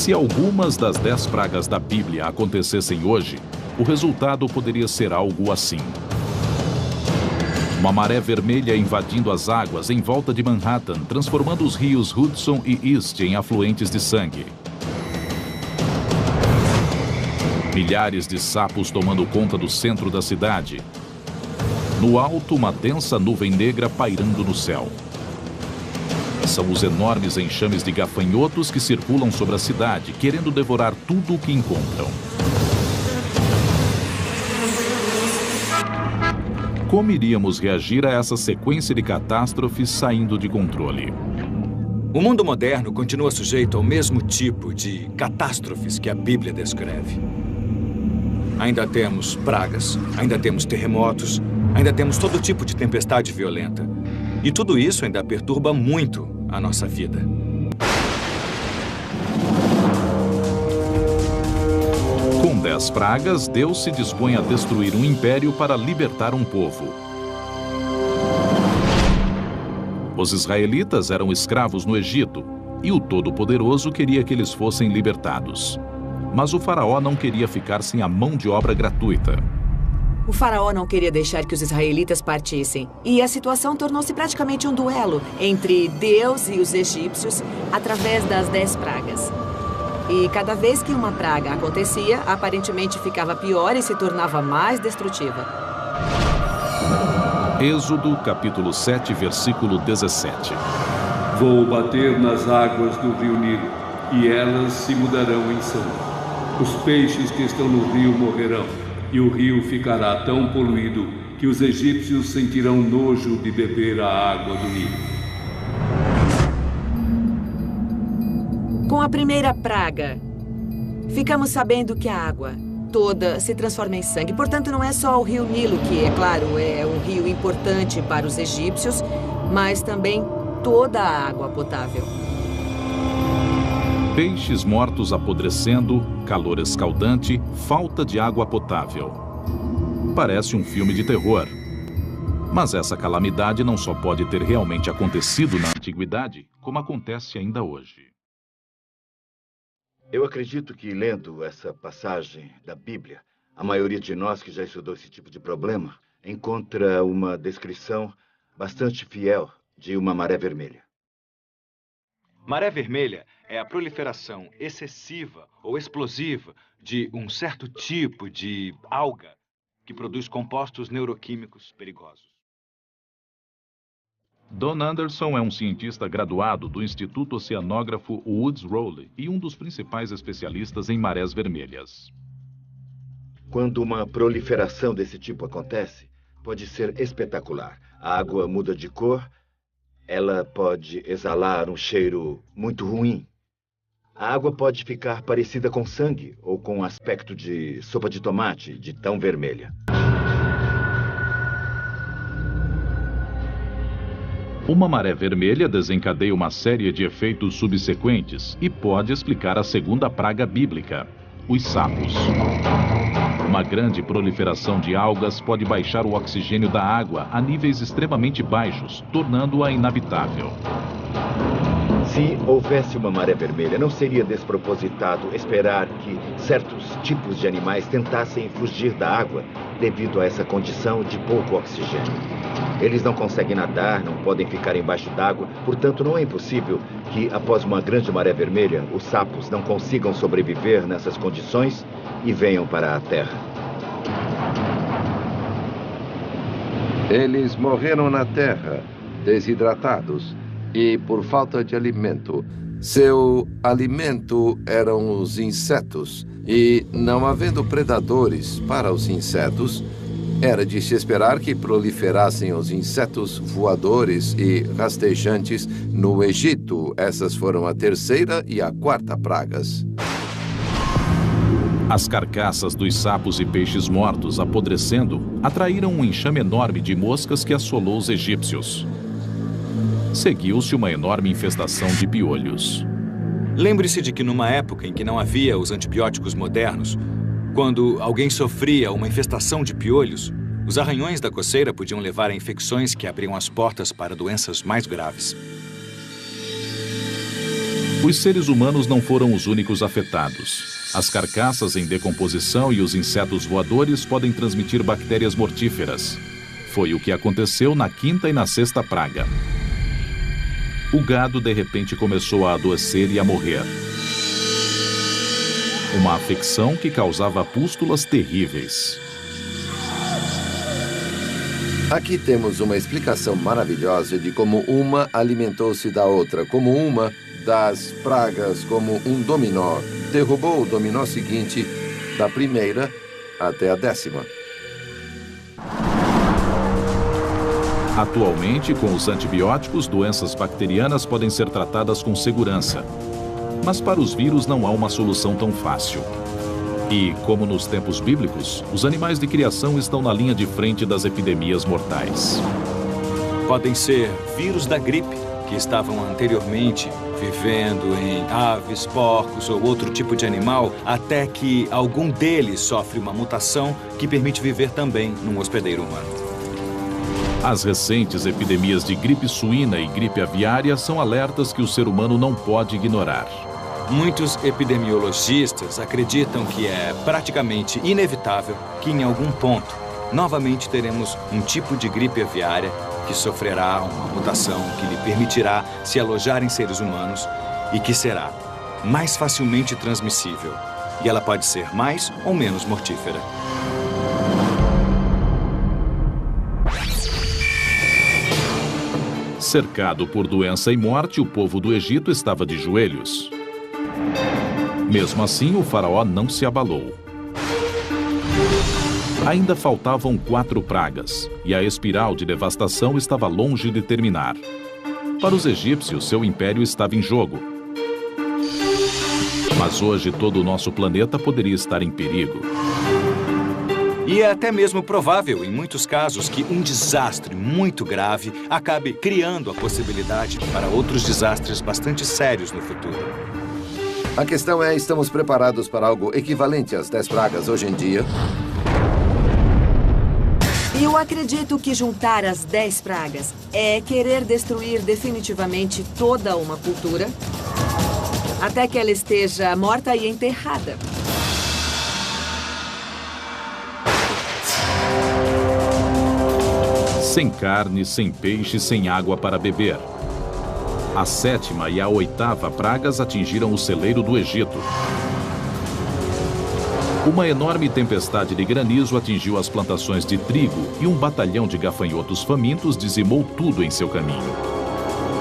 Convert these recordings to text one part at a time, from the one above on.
Se algumas das 10 pragas da Bíblia acontecessem hoje, o resultado poderia ser algo assim. Uma maré vermelha invadindo as águas em volta de Manhattan, transformando os rios Hudson e East em afluentes de sangue. Milhares de sapos tomando conta do centro da cidade. No alto, uma densa nuvem negra pairando no céu. São os enormes enxames de gafanhotos que circulam sobre a cidade, querendo devorar tudo o que encontram. Como iríamos reagir a essa sequência de catástrofes saindo de controle? O mundo moderno continua sujeito ao mesmo tipo de catástrofes que a Bíblia descreve. Ainda temos pragas, ainda temos terremotos, ainda temos todo tipo de tempestade violenta. E tudo isso ainda perturba muito a nossa vida. Com 10 pragas, Deus se dispõe a destruir um império para libertar um povo. Os israelitas eram escravos no Egito, e o Todo-Poderoso queria que eles fossem libertados. Mas o faraó não queria ficar sem a mão de obra gratuita. O faraó não queria deixar que os israelitas partissem, e a situação tornou-se praticamente um duelo entre Deus e os egípcios através das 10 pragas. E cada vez que uma praga acontecia, aparentemente ficava pior e se tornava mais destrutiva. Êxodo, capítulo 7, versículo 17. Vou bater nas águas do rio Nilo, e elas se mudarão em sangue. Os peixes que estão no rio morrerão, e o rio ficará tão poluído que os egípcios sentirão nojo de beber a água do Nilo. Com a primeira praga, ficamos sabendo que a água toda se transforma em sangue. Portanto, não é só o rio Nilo, que, é claro, é um rio importante para os egípcios, mas também toda a água potável. Peixes mortos apodrecendo, calor escaldante, falta de água potável. Parece um filme de terror. Mas essa calamidade não só pode ter realmente acontecido na antiguidade, como acontece ainda hoje. Eu acredito que, lendo essa passagem da Bíblia, a maioria de nós que já estudou esse tipo de problema encontra uma descrição bastante fiel de uma maré vermelha. Maré vermelha é a proliferação excessiva ou explosiva de um certo tipo de alga que produz compostos neuroquímicos perigosos. Don Anderson é um cientista graduado do Instituto Oceanógrafo Woods Rowley e um dos principais especialistas em marés vermelhas. Quando uma proliferação desse tipo acontece, pode ser espetacular. A água muda de cor, ela pode exalar um cheiro muito ruim. A água pode ficar parecida com sangue ou com aspecto de sopa de tomate, de tão vermelha. Uma maré vermelha desencadeia uma série de efeitos subsequentes e pode explicar a segunda praga bíblica, os sapos. Uma grande proliferação de algas pode baixar o oxigênio da água a níveis extremamente baixos, tornando-a inabitável. Se houvesse uma maré vermelha, não seria despropositado esperar que certos tipos de animais tentassem fugir da água devido a essa condição de pouco oxigênio. Eles não conseguem nadar, não podem ficar embaixo d'água, portanto não é impossível que, após uma grande maré vermelha, os sapos não consigam sobreviver nessas condições e venham para a Terra. Eles morreram na Terra, desidratados e por falta de alimento. Seu alimento eram os insetos, e não havendo predadores para os insetos, era de se esperar que proliferassem os insetos voadores e rastejantes no Egito. Essas foram a terceira e a quarta pragas. As carcaças dos sapos e peixes mortos apodrecendo atraíram um enxame enorme de moscas que assolou os egípcios. Seguiu-se uma enorme infestação de piolhos. Lembre-se de que numa época em que não havia os antibióticos modernos, quando alguém sofria uma infestação de piolhos, os arranhões da coceira podiam levar a infecções que abriam as portas para doenças mais graves. Os seres humanos não foram os únicos afetados. As carcaças em decomposição e os insetos voadores podem transmitir bactérias mortíferas. Foi o que aconteceu na quinta e na sexta praga. O gado de repente começou a adoecer e a morrer. Uma afecção que causava pústulas terríveis. Aqui temos uma explicação maravilhosa de como uma alimentou-se da outra, como uma das pragas, como um dominó, derrubou o dominó seguinte, da primeira até a 10ª. Atualmente, com os antibióticos, doenças bacterianas podem ser tratadas com segurança. Mas para os vírus não há uma solução tão fácil. E, como nos tempos bíblicos, os animais de criação estão na linha de frente das epidemias mortais. Podem ser vírus da gripe, que estavam anteriormente vivendo em aves, porcos ou outro tipo de animal, até que algum deles sofre uma mutação que permite viver também num hospedeiro humano. As recentes epidemias de gripe suína e gripe aviária são alertas que o ser humano não pode ignorar. Muitos epidemiologistas acreditam que é praticamente inevitável que em algum ponto novamente teremos um tipo de gripe aviária que sofrerá uma mutação que lhe permitirá se alojar em seres humanos e que será mais facilmente transmissível. E ela pode ser mais ou menos mortífera. Cercado por doença e morte, o povo do Egito estava de joelhos. Mesmo assim, o faraó não se abalou. Ainda faltavam 4 pragas, e a espiral de devastação estava longe de terminar. Para os egípcios, seu império estava em jogo. Mas hoje todo o nosso planeta poderia estar em perigo. E é até mesmo provável, em muitos casos, que um desastre muito grave acabe criando a possibilidade para outros desastres bastante sérios no futuro. A questão é, estamos preparados para algo equivalente às 10 pragas hoje em dia? Eu acredito que juntar as 10 pragas é querer destruir definitivamente toda uma cultura até que ela esteja morta e enterrada. Sem carne, sem peixe, sem água para beber. A 7ª e a 8ª pragas atingiram o celeiro do Egito. Uma enorme tempestade de granizo atingiu as plantações de trigo e um batalhão de gafanhotos famintos dizimou tudo em seu caminho.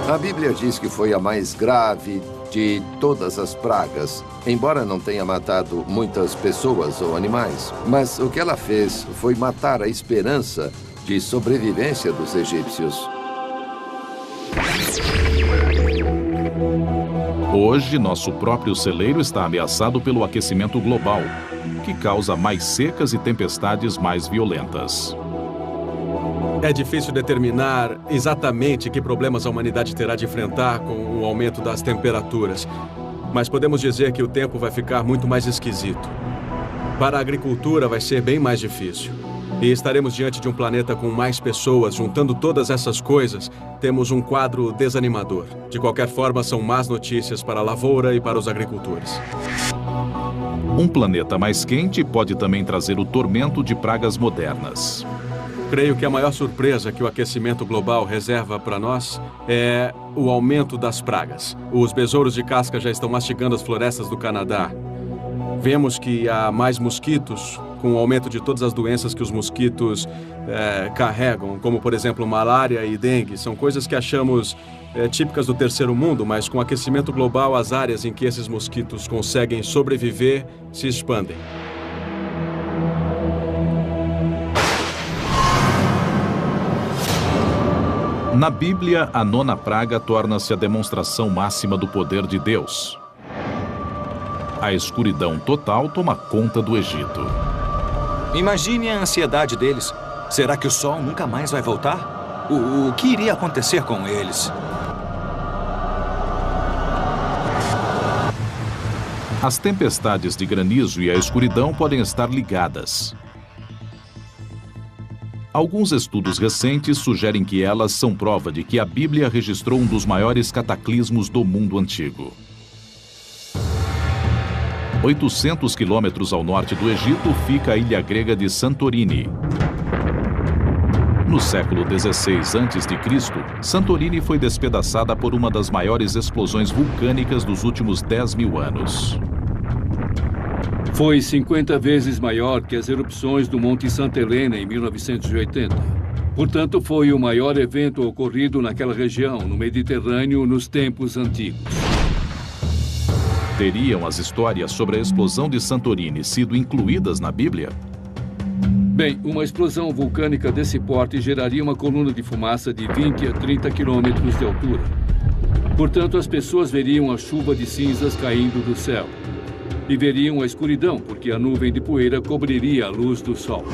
A Bíblia diz que foi a mais grave de todas as pragas, embora não tenha matado muitas pessoas ou animais. Mas o que ela fez foi matar a esperança de sobrevivência dos egípcios. Hoje, nosso próprio celeiro está ameaçado pelo aquecimento global, que causa mais secas e tempestades mais violentas. É difícil determinar exatamente que problemas a humanidade terá de enfrentar com o aumento das temperaturas, mas podemos dizer que o tempo vai ficar muito mais esquisito. Para a agricultura vai ser bem mais difícil. E estaremos diante de um planeta com mais pessoas. Juntando todas essas coisas, temos um quadro desanimador. De qualquer forma, são más notícias para a lavoura e para os agricultores. Um planeta mais quente pode também trazer o tormento de pragas modernas. Creio que a maior surpresa que o aquecimento global reserva para nós é o aumento das pragas. Os besouros de casca já estão mastigando as florestas do Canadá. Vemos que há mais mosquitos, com o aumento de todas as doenças que os mosquitos carregam, como, por exemplo, malária e dengue. São coisas que achamos típicas do terceiro mundo, mas com o aquecimento global, as áreas em que esses mosquitos conseguem sobreviver se expandem. Na Bíblia, a 9ª praga torna-se a demonstração máxima do poder de Deus. A escuridão total toma conta do Egito. Imagine a ansiedade deles. Será que o sol nunca mais vai voltar? O que iria acontecer com eles? As tempestades de granizo e a escuridão podem estar ligadas. Alguns estudos recentes sugerem que elas são prova de que a Bíblia registrou um dos maiores cataclismos do mundo antigo. 800 quilômetros ao norte do Egito fica a ilha grega de Santorini. No século XVI a.C., Santorini foi despedaçada por uma das maiores explosões vulcânicas dos últimos 10.000 anos. Foi 50 vezes maior que as erupções do Monte Santa Helena em 1980. Portanto, foi o maior evento ocorrido naquela região, no Mediterrâneo, nos tempos antigos. Teriam as histórias sobre a explosão de Santorini sido incluídas na Bíblia? Bem, uma explosão vulcânica desse porte geraria uma coluna de fumaça de 20 a 30 quilômetros de altura. Portanto, as pessoas veriam a chuva de cinzas caindo do céu. E veriam a escuridão, porque a nuvem de poeira cobriria a luz do sol.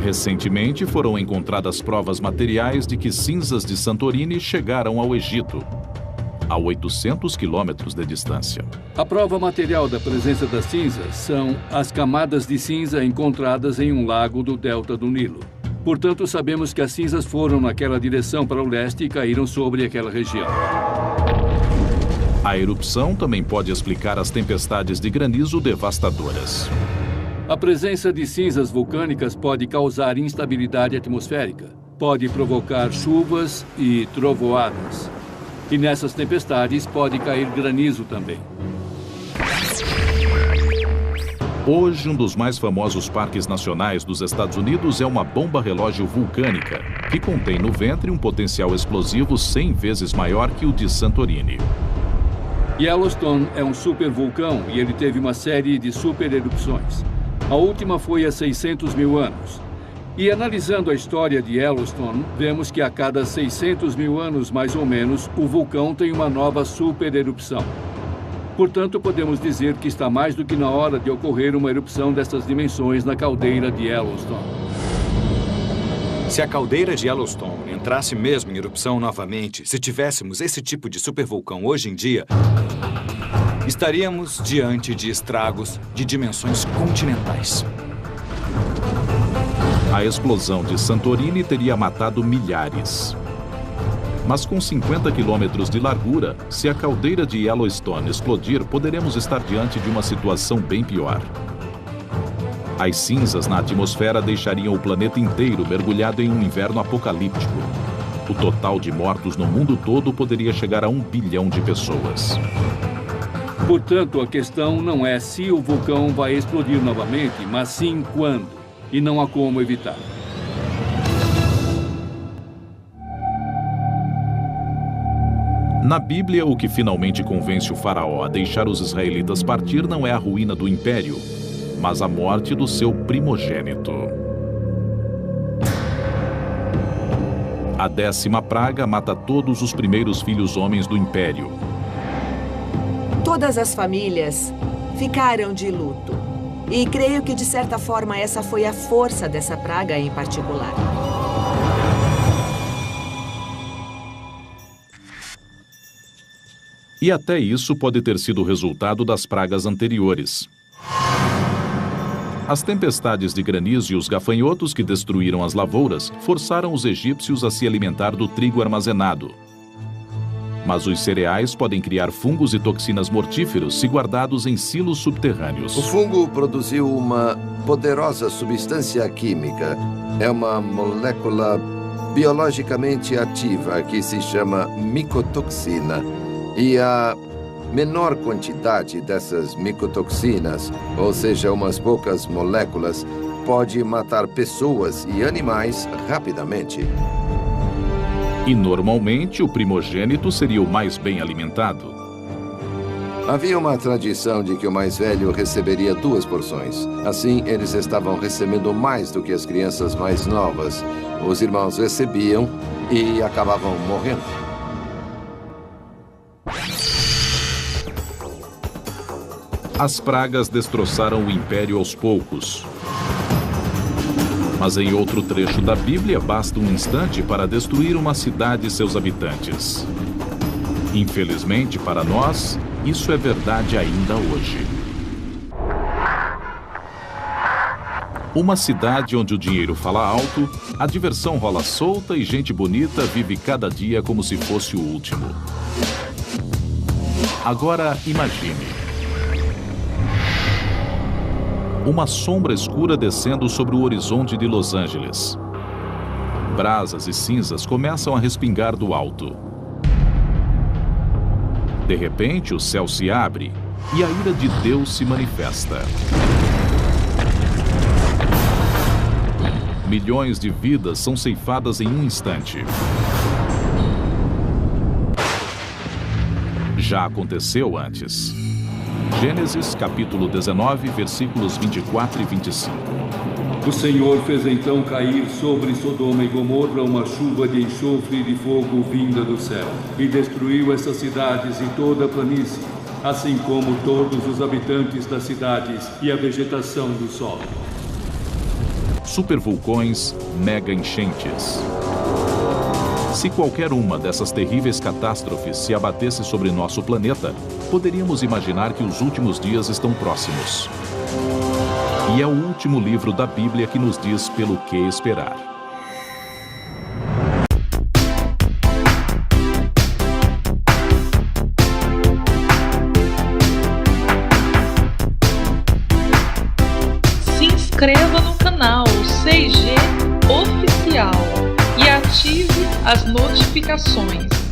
Recentemente foram encontradas provas materiais de que cinzas de Santorini chegaram ao Egito, a 800 quilômetros de distância. A prova material da presença das cinzas são as camadas de cinza encontradas em um lago do delta do Nilo. Portanto, sabemos que as cinzas foram naquela direção para o leste e caíram sobre aquela região. A erupção também pode explicar as tempestades de granizo devastadoras. A presença de cinzas vulcânicas pode causar instabilidade atmosférica, pode provocar chuvas e trovoadas. E nessas tempestades pode cair granizo também. Hoje, um dos mais famosos parques nacionais dos Estados Unidos é uma bomba relógio vulcânica, que contém no ventre um potencial explosivo 100 vezes maior que o de Santorini. Yellowstone é um supervulcão e ele teve uma série de supererupções. A última foi há 600 mil anos. E analisando a história de Yellowstone, vemos que a cada 600 mil anos, mais ou menos, o vulcão tem uma nova supererupção. Portanto, podemos dizer que está mais do que na hora de ocorrer uma erupção dessas dimensões na caldeira de Yellowstone. Se a caldeira de Yellowstone entrasse mesmo em erupção novamente, se tivéssemos esse tipo de supervulcão hoje em dia, estaríamos diante de estragos de dimensões continentais. A explosão de Santorini teria matado milhares. Mas com 50 quilômetros de largura, se a caldeira de Yellowstone explodir, poderemos estar diante de uma situação bem pior. As cinzas na atmosfera deixariam o planeta inteiro mergulhado em um inverno apocalíptico. O total de mortos no mundo todo poderia chegar a 1 bilhão de pessoas. Portanto, a questão não é se o vulcão vai explodir novamente, mas sim quando. E não há como evitar. Na Bíblia, o que finalmente convence o faraó a deixar os israelitas partir não é a ruína do império, mas a morte do seu primogênito. A 10ª praga mata todos os primeiros filhos homens do império. Todas as famílias ficaram de luto. E creio que, de certa forma, essa foi a força dessa praga em particular. E até isso pode ter sido resultado das pragas anteriores. As tempestades de granizo e os gafanhotos que destruíram as lavouras forçaram os egípcios a se alimentar do trigo armazenado. Mas os cereais podem criar fungos e toxinas mortíferos se guardados em silos subterrâneos. O fungo produziu uma poderosa substância química. É uma molécula biologicamente ativa que se chama micotoxina. E a menor quantidade dessas micotoxinas, ou seja, umas poucas moléculas, pode matar pessoas e animais rapidamente. E normalmente o primogênito seria o mais bem alimentado. Havia uma tradição de que o mais velho receberia 2 porções. Assim, eles estavam recebendo mais do que as crianças mais novas. Os irmãos recebiam e acabavam morrendo. As pragas destroçaram o império aos poucos. Mas em outro trecho da Bíblia, basta um instante para destruir uma cidade e seus habitantes. Infelizmente para nós, isso é verdade ainda hoje. Uma cidade onde o dinheiro fala alto, a diversão rola solta e gente bonita vive cada dia como se fosse o último. Agora, imagine. uma sombra escura descendo sobre o horizonte de Los Angeles. Brasas e cinzas começam a respingar do alto. De repente, o céu se abre e a ira de Deus se manifesta. Milhões de vidas são ceifadas em um instante. Já aconteceu antes. Gênesis, capítulo 19, versículos 24 e 25. O Senhor fez então cair sobre Sodoma e Gomorra uma chuva de enxofre e de fogo vinda do céu, e destruiu essas cidades e toda a planície, assim como todos os habitantes das cidades e a vegetação do solo. Supervulcões, mega enchentes. Se qualquer uma dessas terríveis catástrofes se abatesse sobre nosso planeta, poderíamos imaginar que os últimos dias estão próximos. E é o último livro da Bíblia que nos diz pelo que esperar. Se inscreva no canal CG Oficial e ative as notificações.